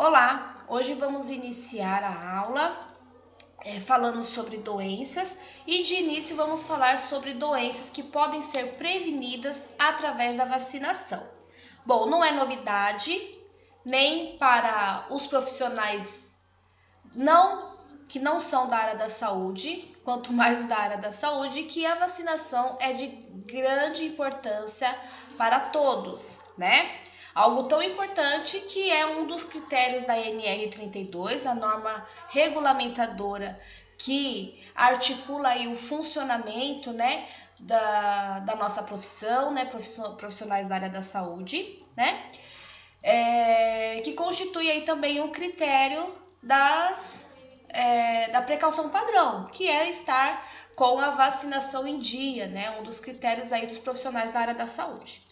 Olá, hoje vamos iniciar a aula falando sobre doenças e de início vamos falar sobre doenças que podem ser prevenidas através da vacinação. Bom, não é novidade nem para os profissionais que não são da área da saúde, quanto mais da área da saúde, que a vacinação é de grande importância para todos, né? Algo tão importante que é um dos critérios da NR32, a norma regulamentadora que articula aí o funcionamento, né, da nossa profissão, né, profissionais da área da saúde, né, que constitui aí também um critério da precaução padrão, que é estar com a vacinação em dia, né, um dos critérios aí dos profissionais da área da saúde.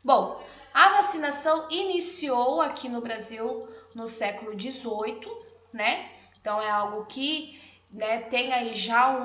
Bom, a vacinação iniciou aqui no Brasil no século XVIII, né? Então é algo que, né, tem aí já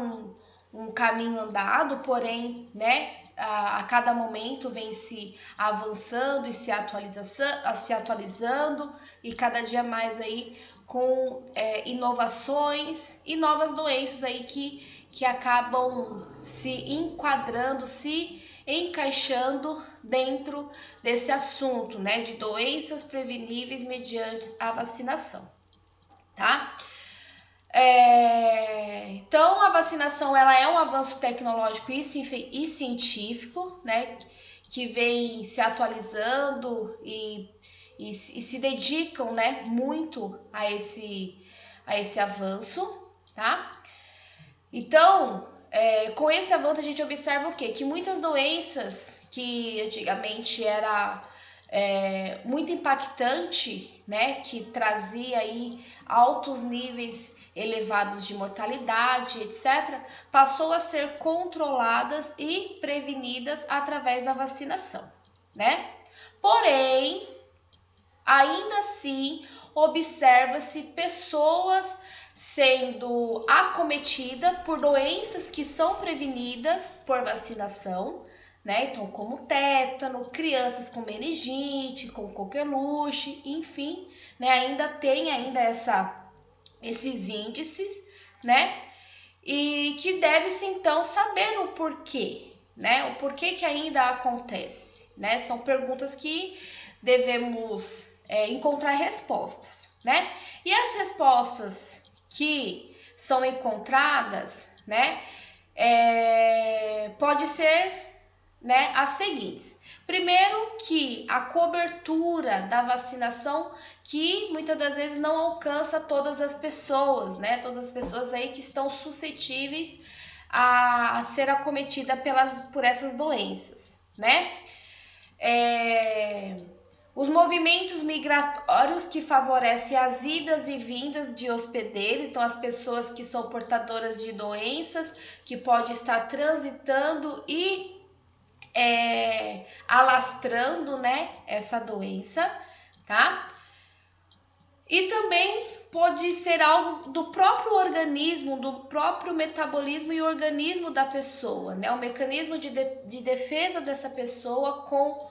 um caminho andado, porém, né, a cada momento vem se avançando e se atualizando e cada dia mais aí com inovações e novas doenças aí que acabam se enquadrando, se encaixando dentro desse assunto, né, de doenças preveníveis mediante a vacinação, tá? Então, a vacinação ela é um avanço tecnológico e científico, né, que vem se atualizando e se dedicam, né, muito a esse avanço, tá? Então, com esse avanço a gente observa o quê? Que muitas doenças que antigamente era muito impactante, né, que trazia aí altos níveis elevados de mortalidade, etc., passou a ser controladas e prevenidas através da vacinação, né? Porém, ainda assim, observa-se pessoas sendo acometida por doenças que são prevenidas por vacinação, né? Então, como tétano, crianças com meningite, com coqueluche, enfim, né? Ainda tem esses índices, né? E que deve-se então saber o porquê, né? O porquê que ainda acontece, né? São perguntas que devemos encontrar respostas, né? E as respostas que são encontradas, né, pode ser, né, as seguintes. Primeiro, que a cobertura da vacinação, que muitas das vezes não alcança todas as pessoas, né, todas as pessoas aí que estão suscetíveis a ser acometida por essas doenças, né? Os movimentos migratórios que favorecem as idas e vindas de hospedeiros, então as pessoas que são portadoras de doenças, que pode estar transitando e alastrando, né, essa doença, tá? E também pode ser algo do próprio organismo, do próprio metabolismo e organismo da pessoa, né? O mecanismo de defesa dessa pessoa com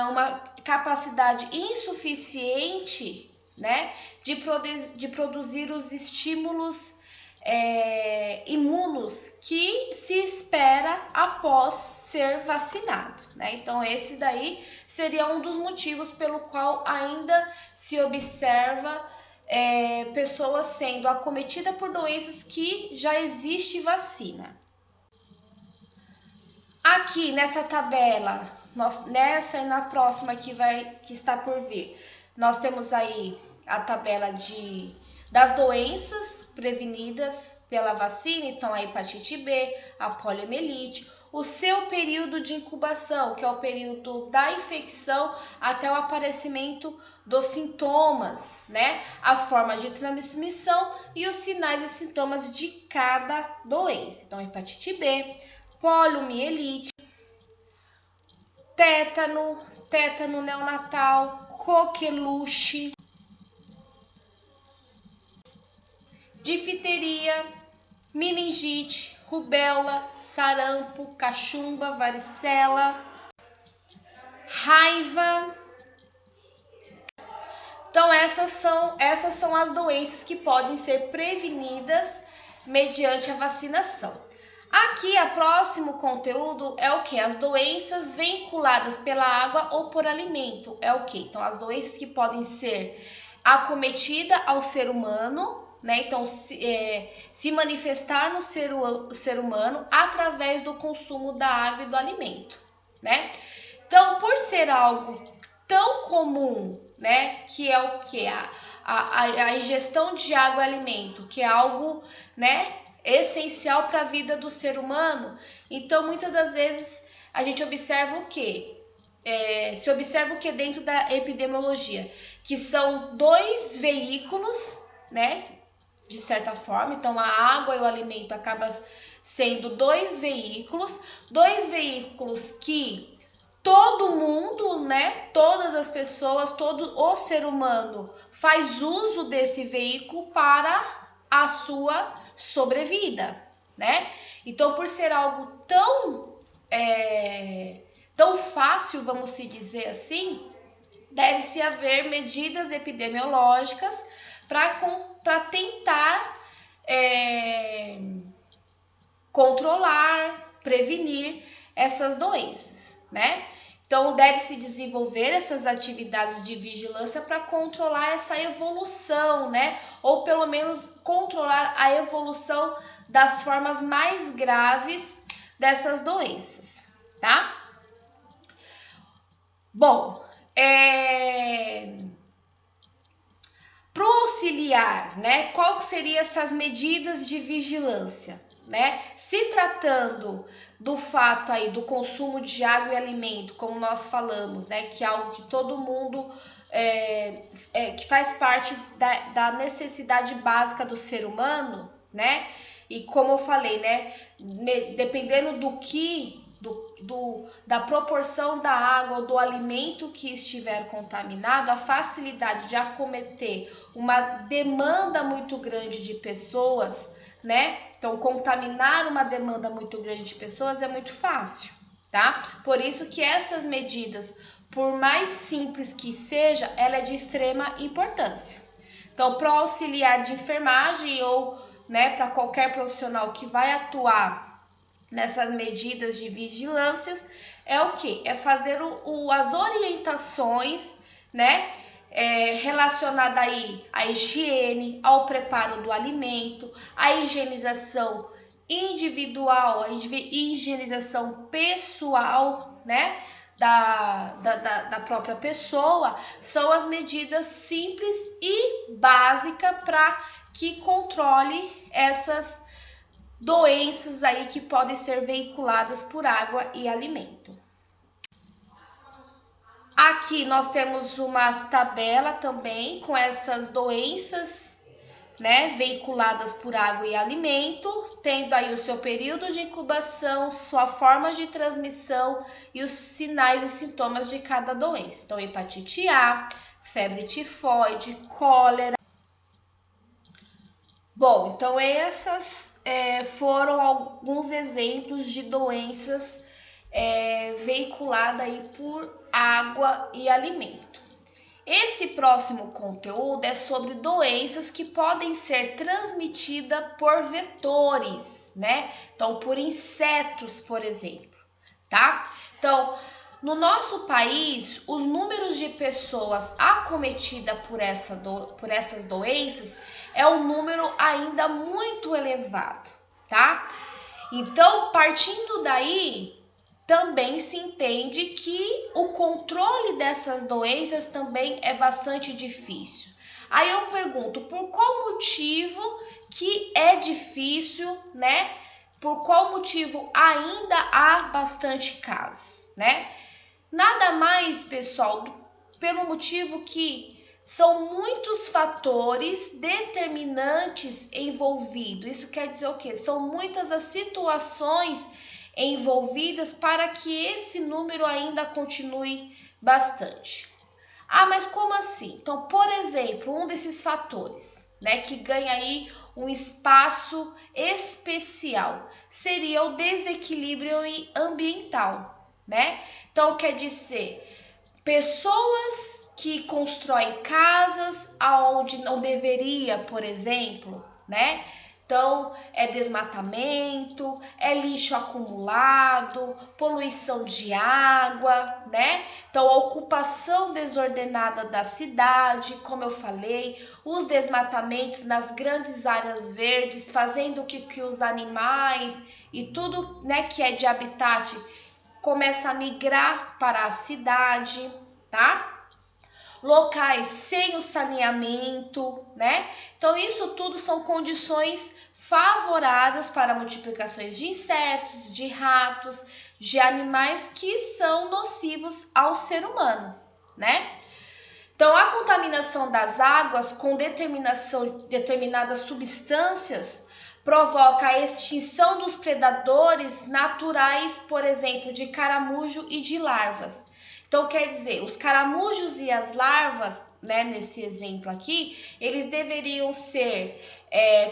uma capacidade insuficiente, né, de produzir os estímulos imunos que se espera após ser vacinado, né? Então esse daí seria um dos motivos pelo qual ainda se observa pessoas sendo acometidas por doenças que já existe vacina. Aqui nessa tabela, nessa e na próxima que está por vir, nós temos aí a tabela das doenças prevenidas pela vacina, então a hepatite B, a poliomielite, o seu período de incubação, que é o período da infecção até o aparecimento dos sintomas, né? A forma de transmissão e os sinais e sintomas de cada doença. Então, hepatite B, poliomielite, tétano neonatal, coqueluche, difteria, meningite, rubéola, sarampo, cachumba, varicela, raiva, Então, essas são as doenças que podem ser prevenidas mediante a vacinação. Aqui, o próximo conteúdo é o que? As doenças veiculadas pela água ou por alimento. É o que? Então, as doenças que podem ser acometidas ao ser humano, né? Então, se manifestar no ser humano através do consumo da água e do alimento, né? Então, por ser algo tão comum, né, que é o que? A ingestão de água e alimento, que é algo, né, essencial para a vida do ser humano. Então, muitas das vezes, a gente observa o quê? Se observa o que dentro da epidemiologia? Que são dois veículos, né, de certa forma. Então, a água e o alimento acabam sendo dois veículos que todo mundo, né, todas as pessoas, todo o ser humano faz uso desse veículo para a sua sobrevida, né? Então, por ser algo tão fácil, vamos se dizer assim, deve-se haver medidas epidemiológicas para tentar controlar, prevenir essas doenças, né? Então, deve-se desenvolver essas atividades de vigilância para controlar essa evolução, né? Ou pelo menos controlar a evolução das formas mais graves dessas doenças, tá? Bom, para auxiliar, né? Qual seriam essas medidas de vigilância, né? Se tratando do fato aí do consumo de água e alimento, como nós falamos, né, que é algo que todo mundo que faz parte da necessidade básica do ser humano, né? E como eu falei, né, dependendo da proporção da água ou do alimento que estiver contaminado, a facilidade de acometer uma demanda muito grande de pessoas, né? Então, contaminar uma demanda muito grande de pessoas é muito fácil, tá? Por isso que essas medidas, por mais simples que seja, ela é de extrema importância. Então, para o auxiliar de enfermagem ou, né, para qualquer profissional que vai atuar nessas medidas de vigilância, é o que? É fazer as orientações, né? Relacionada aí à higiene, ao preparo do alimento, à higienização individual, a higienização pessoal, né, da própria pessoa, são as medidas simples e básicas para que controle essas doenças aí que podem ser veiculadas por água e alimento. Aqui nós temos uma tabela também com essas doenças, né, veiculadas por água e alimento, tendo aí o seu período de incubação, sua forma de transmissão e os sinais e sintomas de cada doença. Então, hepatite A, febre tifoide, cólera. Bom, então essas foram alguns exemplos de doenças veiculadas aí por água e alimento. Esse próximo conteúdo é sobre doenças que podem ser transmitidas por vetores, né? Então, por insetos, por exemplo, tá? Então, no nosso país, os números de pessoas acometidas por essas doenças é um número ainda muito elevado, tá? Então, partindo daí, também se entende que o controle dessas doenças também é bastante difícil. Aí eu pergunto, por qual motivo que é difícil, né? Por qual motivo ainda há bastante casos, né? Nada mais, pessoal, pelo motivo que são muitos fatores determinantes envolvidos. Isso quer dizer o quê? São muitas as situações envolvidas para que esse número ainda continue bastante. Ah, mas como assim? Então, por exemplo, um desses fatores, né, que ganha aí um espaço especial seria o desequilíbrio ambiental, né? Então, quer dizer, pessoas que constroem casas aonde não deveria, por exemplo, né? Então, é desmatamento, é lixo acumulado, poluição de água, né? Então, a ocupação desordenada da cidade, como eu falei, os desmatamentos nas grandes áreas verdes, fazendo que os animais e tudo, né, que é de habitat começa a migrar para a cidade, tá? Locais sem o saneamento, né? Então, isso tudo são condições favoráveis para multiplicações de insetos, de ratos, de animais que são nocivos ao ser humano, né? Então, a contaminação das águas com determinadas substâncias provoca a extinção dos predadores naturais, por exemplo, de caramujo e de larvas. Então, quer dizer, os caramujos e as larvas, né, nesse exemplo aqui, eles deveriam ser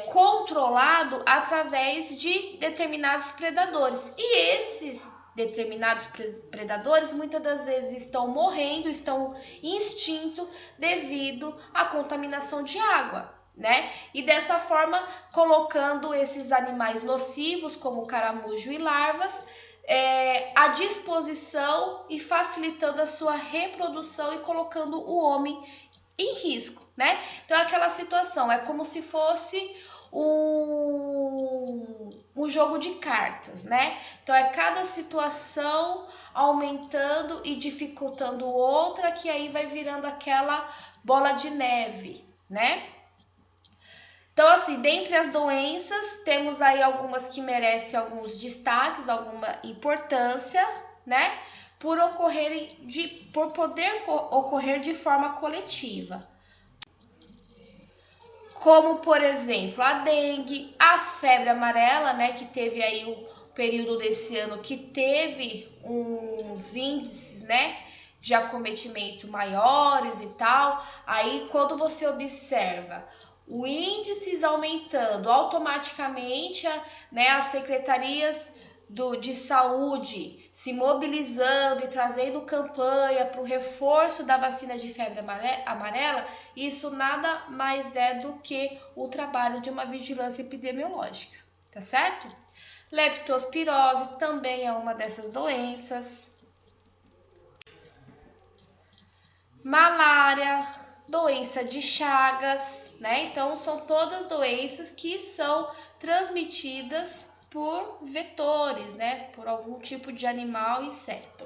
controlados através de determinados predadores. E esses determinados predadores muitas das vezes estão morrendo, estão em extinto devido à contaminação de água, né? E dessa forma, colocando esses animais nocivos, como caramujo e larvas, à disposição e facilitando a sua reprodução e colocando o homem em risco, né? Então, aquela situação é como se fosse um jogo de cartas, né? Então, é cada situação aumentando e dificultando outra, que aí vai virando aquela bola de neve, né? Então, assim, dentre as doenças, temos aí algumas que merecem alguns destaques, alguma importância, né? Por poder ocorrer de forma coletiva. Como, por exemplo, a dengue, a febre amarela, né? Que teve aí o período desse ano que teve uns índices, né? De acometimento maiores e tal. Aí, quando você observa o índices aumentando automaticamente, né, as secretarias de saúde se mobilizando e trazendo campanha para o reforço da vacina de febre amarela, isso nada mais é do que o trabalho de uma vigilância epidemiológica, tá certo? Leptospirose também é uma dessas doenças. Malária, doença de Chagas, né? Então, são todas doenças que são transmitidas por vetores, né? Por algum tipo de animal, inseto.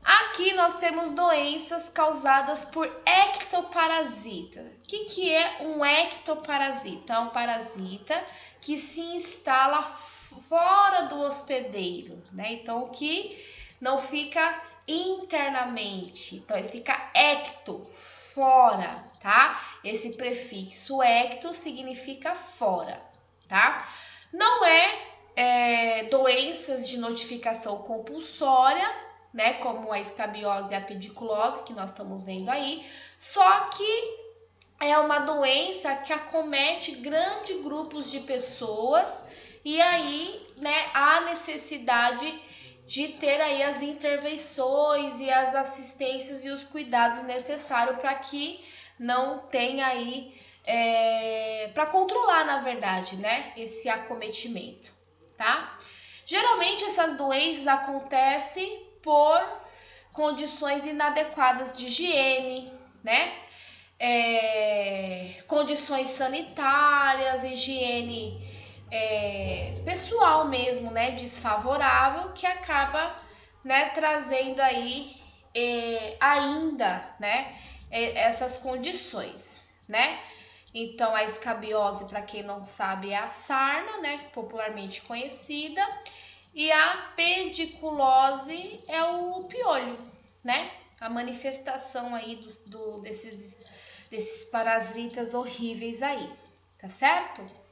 Aqui nós temos doenças causadas por ectoparasita. O que é um ectoparasita? É um parasita que se instala fora do hospedeiro, né? Então, que não fica internamente, então ele fica ecto, fora, tá? Esse prefixo ecto significa fora, tá? Não é doenças de notificação compulsória, né? Como a escabiose e a pediculose, que nós estamos vendo aí, só que é uma doença que acomete grandes grupos de pessoas e aí, né, há necessidade de ter aí as intervenções e as assistências e os cuidados necessários para que não tenha aí, para controlar, na verdade, né, esse acometimento, tá? Geralmente essas doenças acontecem por condições inadequadas de higiene, né? Condições sanitárias, higiene pessoal mesmo, né, desfavorável, que acaba, né, trazendo aí ainda, né, essas condições, né? Então, a escabiose, para quem não sabe, é a sarna, né, popularmente conhecida, e a pediculose é o piolho, né? A manifestação aí desses parasitas horríveis aí, tá certo?